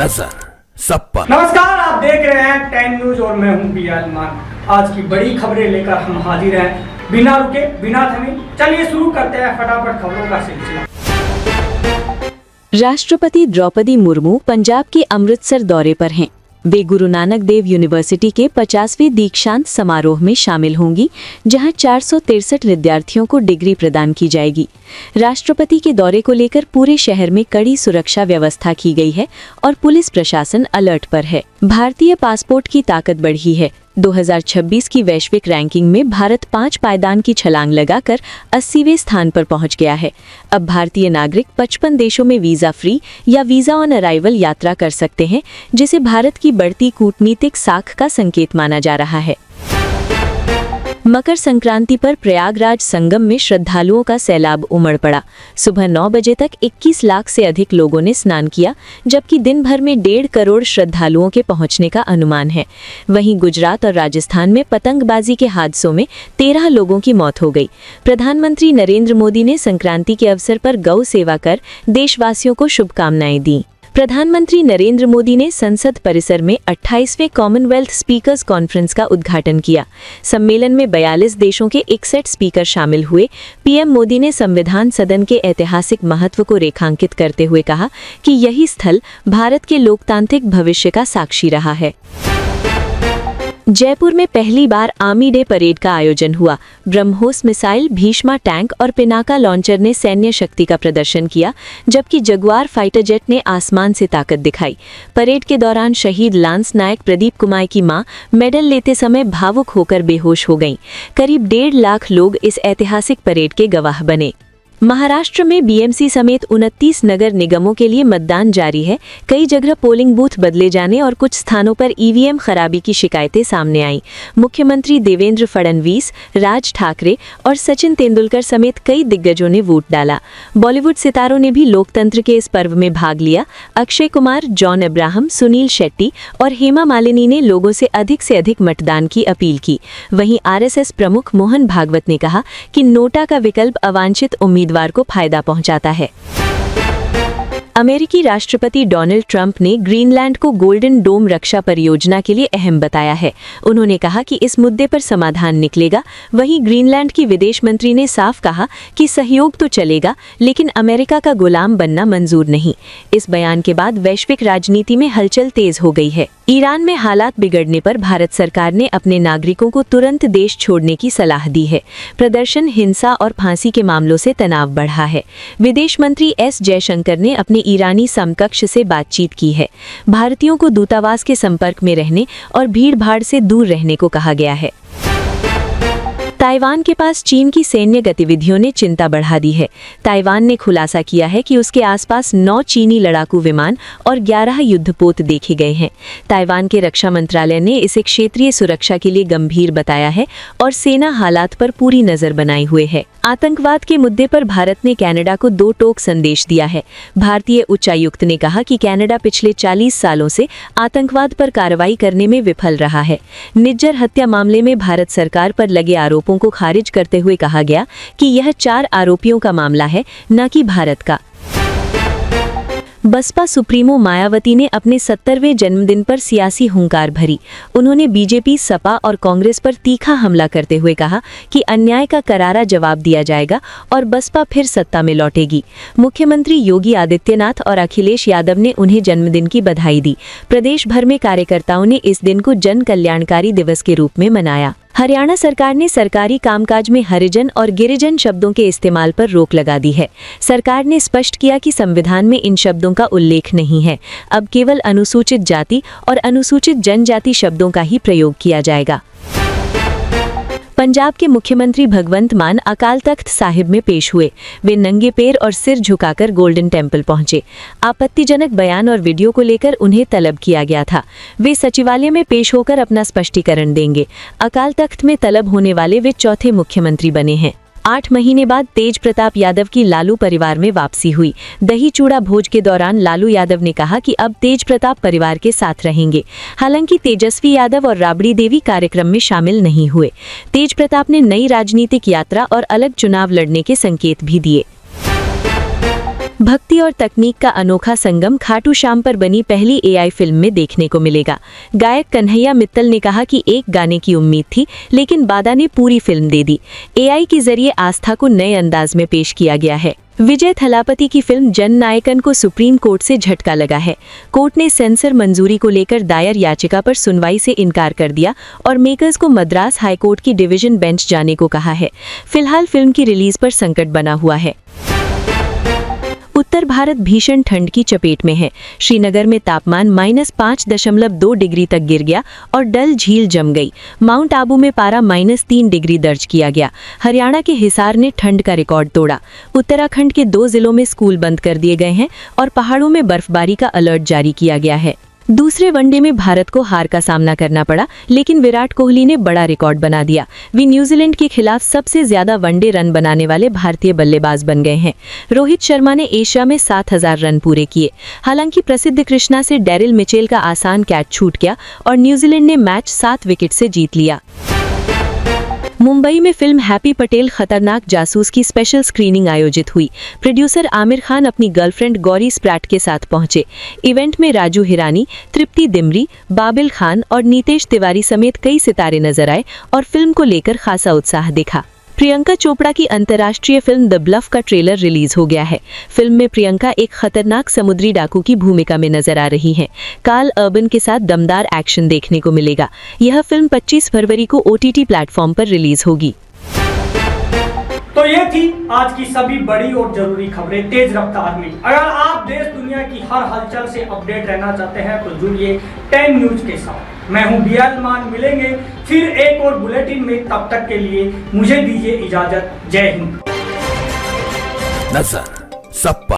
नजर सब पर। नमस्कार, आप देख रहे हैं 10 न्यूज और मैं हूं बियालमान। आज की बड़ी खबरें लेकर हम हाजिर हैं, बिना रुके बिना थमे। चलिए शुरू करते हैं फटाफट खबरों का सिलसिला। राष्ट्रपति द्रौपदी मुर्मू पंजाब के अमृतसर दौरे पर हैं। वे गुरु नानक देव यूनिवर्सिटी के 50वें दीक्षांत समारोह में शामिल होंगी, जहां 463 विद्यार्थियों को डिग्री प्रदान की जाएगी। राष्ट्रपति के दौरे को लेकर पूरे शहर में कड़ी सुरक्षा व्यवस्था की गई है और पुलिस प्रशासन अलर्ट पर है। भारतीय पासपोर्ट की ताकत बढ़ी है। 2026 की वैश्विक रैंकिंग में भारत 5 पायदान की छलांग लगाकर 80वें स्थान पर पहुंच गया है। अब भारतीय नागरिक 55 देशों में वीजा फ्री या वीजा ऑन अराइवल यात्रा कर सकते हैं, जिसे भारत की बढ़ती कूटनीतिक साख का संकेत माना जा रहा है। मकर संक्रांति पर प्रयागराज संगम में श्रद्धालुओं का सैलाब उमड़ पड़ा। सुबह 9 बजे तक 21 लाख से अधिक लोगों ने स्नान किया, जबकि दिन भर में 1.5 करोड़ श्रद्धालुओं के पहुंचने का अनुमान है। वहीं गुजरात और राजस्थान में पतंगबाजी के हादसों में 13 लोगों की मौत हो गई। प्रधानमंत्री नरेंद्र मोदी ने संक्रांति के अवसर पर गौ सेवा कर देशवासियों को शुभकामनाएं दी। प्रधानमंत्री नरेंद्र मोदी ने संसद परिसर में 28वें कॉमनवेल्थ स्पीकर्स कॉन्फ्रेंस का उद्घाटन किया। सम्मेलन में 42 देशों के 61 स्पीकर शामिल हुए। पीएम मोदी ने संविधान सदन के ऐतिहासिक महत्व को रेखांकित करते हुए कहा कि यही स्थल भारत के लोकतांत्रिक भविष्य का साक्षी रहा है। जयपुर में पहली बार आर्मी डे परेड का आयोजन हुआ। ब्रह्मोस मिसाइल, भीष्मा टैंक और पिनाका लॉन्चर ने सैन्य शक्ति का प्रदर्शन किया, जबकि जगुआर फाइटर जेट ने आसमान से ताकत दिखाई। परेड के दौरान शहीद लांस नायक प्रदीप कुमार की मां मेडल लेते समय भावुक होकर बेहोश हो गईं। करीब 1.5 लाख लोग इस ऐतिहासिक परेड के गवाह बने। महाराष्ट्र में बीएमसी समेत 29 नगर निगमों के लिए मतदान जारी है। कई जगह पोलिंग बूथ बदले जाने और कुछ स्थानों पर ईवीएम खराबी की शिकायतें सामने आईं। मुख्यमंत्री देवेंद्र फडणवीस, राज ठाकरे और सचिन तेंदुलकर समेत कई दिग्गजों ने वोट डाला। बॉलीवुड सितारों ने भी लोकतंत्र के इस पर्व में भाग लिया। अक्षय कुमार, जॉन अब्राहम, सुनील शेट्टी और हेमा मालिनी ने लोगों से अधिक मतदान की अपील की। वहीं आरएसएस प्रमुख मोहन भागवत ने कहा कि नोटा का विकल्प अवांछित उम्मीदवार को फायदा पहुंचाता है। अमेरिकी राष्ट्रपति डोनाल्ड ट्रंप ने ग्रीनलैंड को गोल्डन डोम रक्षा परियोजना के लिए अहम बताया है। उन्होंने कहा कि इस मुद्दे पर समाधान निकलेगा। वहीं ग्रीनलैंड की विदेश मंत्री ने साफ कहा कि सहयोग तो चलेगा, लेकिन अमेरिका का गुलाम बनना मंजूर नहीं। इस बयान के बाद वैश्विक राजनीति में हलचल तेज हो गई है। ईरान में हालात बिगड़ने पर भारत सरकार ने अपने नागरिकों को तुरंत देश छोड़ने की सलाह दी है। प्रदर्शन, हिंसा और फांसी के मामलों से तनाव बढ़ा है। विदेश मंत्री एस जयशंकर ने अपने ईरानी समकक्ष से बातचीत की है। भारतीयों को दूतावास के संपर्क में रहने और भीड़-भाड़ से दूर रहने को कहा गया है। ताइवान के पास चीन की सैन्य गतिविधियों ने चिंता बढ़ा दी है। ताइवान ने खुलासा किया है कि उसके आसपास 9 चीनी लड़ाकू विमान और 11 युद्धपोत देखे गए हैं। ताइवान के रक्षा मंत्रालय ने इसे क्षेत्रीय सुरक्षा के लिए गंभीर बताया है और सेना हालात पर पूरी नजर बनाए हुए है। आतंकवाद के मुद्दे पर भारत ने कनाडा को 2 टोक संदेश दिया है। भारतीय उच्चायुक्त ने कहा कि कनाडा पिछले 40 सालों से आतंकवाद पर कार्रवाई करने में विफल रहा है। निज्जर हत्या मामले में भारत सरकार पर लगे आरोपों को खारिज करते हुए कहा गया कि यह 4 आरोपियों का मामला है, न कि भारत का। बसपा सुप्रीमो मायावती ने अपने 70वें जन्मदिन पर सियासी हुंकार भरी। उन्होंने बीजेपी, सपा और कांग्रेस पर तीखा हमला करते हुए कहा कि अन्याय का करारा जवाब दिया जाएगा और बसपा फिर सत्ता में लौटेगी। मुख्यमंत्री योगी आदित्यनाथ और अखिलेश यादव ने उन्हें जन्मदिन की बधाई दी। प्रदेश भर में कार्यकर्ताओं ने इस दिन को जन कल्याणकारी दिवस के रूप में मनाया। हरियाणा सरकार ने सरकारी कामकाज में हरिजन और गिरिजन शब्दों के इस्तेमाल पर रोक लगा दी है। सरकार ने स्पष्ट किया कि संविधान में इन शब्दों का उल्लेख नहीं है। अब केवल अनुसूचित जाति और अनुसूचित जनजाति शब्दों का ही प्रयोग किया जाएगा। पंजाब के मुख्यमंत्री भगवंत मान अकाल तख्त साहिब में पेश हुए। वे नंगे पैर और सिर झुकाकर गोल्डन टेम्पल पहुंचे। आपत्तिजनक बयान और वीडियो को लेकर उन्हें तलब किया गया था। वे सचिवालय में पेश होकर अपना स्पष्टीकरण देंगे। अकाल तख्त में तलब होने वाले वे चौथे मुख्यमंत्री बने हैं। 8 महीने बाद तेज प्रताप यादव की लालू परिवार में वापसी हुई। दही चूड़ा भोज के दौरान लालू यादव ने कहा कि अब तेज प्रताप परिवार के साथ रहेंगे। हालांकि तेजस्वी यादव और राबड़ी देवी कार्यक्रम में शामिल नहीं हुए। तेज प्रताप ने नई राजनीतिक यात्रा और अलग चुनाव लड़ने के संकेत भी दिए। भक्ति और तकनीक का अनोखा संगम खाटू श्याम पर बनी पहली एआई फिल्म में देखने को मिलेगा। गायक कन्हैया मित्तल ने कहा कि एक गाने की उम्मीद थी, लेकिन बादा ने पूरी फिल्म दे दी। एआई के जरिए आस्था को नए अंदाज में पेश किया गया है। विजय थलापति की फिल्म जन नायकन को सुप्रीम कोर्ट से झटका लगा है। कोर्ट ने सेंसर मंजूरी को लेकर दायर याचिका पर सुनवाई से इनकार कर दिया और मेकर्स को मद्रास हाईकोर्ट की डिवीजन बेंच जाने को कहा है। फिलहाल फिल्म की रिलीज पर संकट बना हुआ है। उत्तर भारत भीषण ठंड की चपेट में है। श्रीनगर में तापमान -5.2 डिग्री तक गिर गया और डल झील जम गई। माउंट आबू में पारा -3 डिग्री दर्ज किया गया। हरियाणा के हिसार ने ठंड का रिकॉर्ड तोड़ा। उत्तराखंड के 2 जिलों में स्कूल बंद कर दिए गए हैं और पहाड़ों में बर्फबारी का अलर्ट जारी किया गया है। दूसरे वनडे में भारत को हार का सामना करना पड़ा, लेकिन विराट कोहली ने बड़ा रिकॉर्ड बना दिया। वे न्यूजीलैंड के खिलाफ सबसे ज्यादा वनडे रन बनाने वाले भारतीय बल्लेबाज बन गए हैं। रोहित शर्मा ने एशिया में 7000 रन पूरे किए। हालांकि प्रसिद्ध कृष्णा से डेरिल मिचेल का आसान कैच छूट गया और न्यूजीलैंड ने मैच 7 विकेट से जीत लिया। मुंबई में फिल्म हैप्पी पटेल खतरनाक जासूस की स्पेशल स्क्रीनिंग आयोजित हुई। प्रोड्यूसर आमिर खान अपनी गर्लफ्रेंड गौरी स्प्रैट के साथ पहुंचे। इवेंट में राजू हिरानी, तृप्ति दिमरी, बाबिल खान और नीतेश तिवारी समेत कई सितारे नजर आए और फिल्म को लेकर खासा उत्साह दिखा। प्रियंका चोपड़ा की अंतर्राष्ट्रीय फिल्म द ब्लफ का ट्रेलर रिलीज हो गया है। फिल्म में प्रियंका एक खतरनाक समुद्री डाकू की भूमिका में नजर आ रही हैं। कार्ल अर्बन के साथ दमदार एक्शन देखने को मिलेगा। यह फिल्म 25 फरवरी को OTT प्लेटफॉर्म पर रिलीज होगी। तो ये थी आज की सभी बड़ी और जरूरी खबरें तेज रफ्तार में। अगर आप देश दुनिया की हर हलचल से अपडेट रहना चाहते हैं तो जुड़िए 10 न्यूज के साथ। मैं हूं बियाल मान, मिलेंगे फिर एक और बुलेटिन में। तब तक के लिए मुझे दीजिए इजाजत। जय हिंद। नजर सब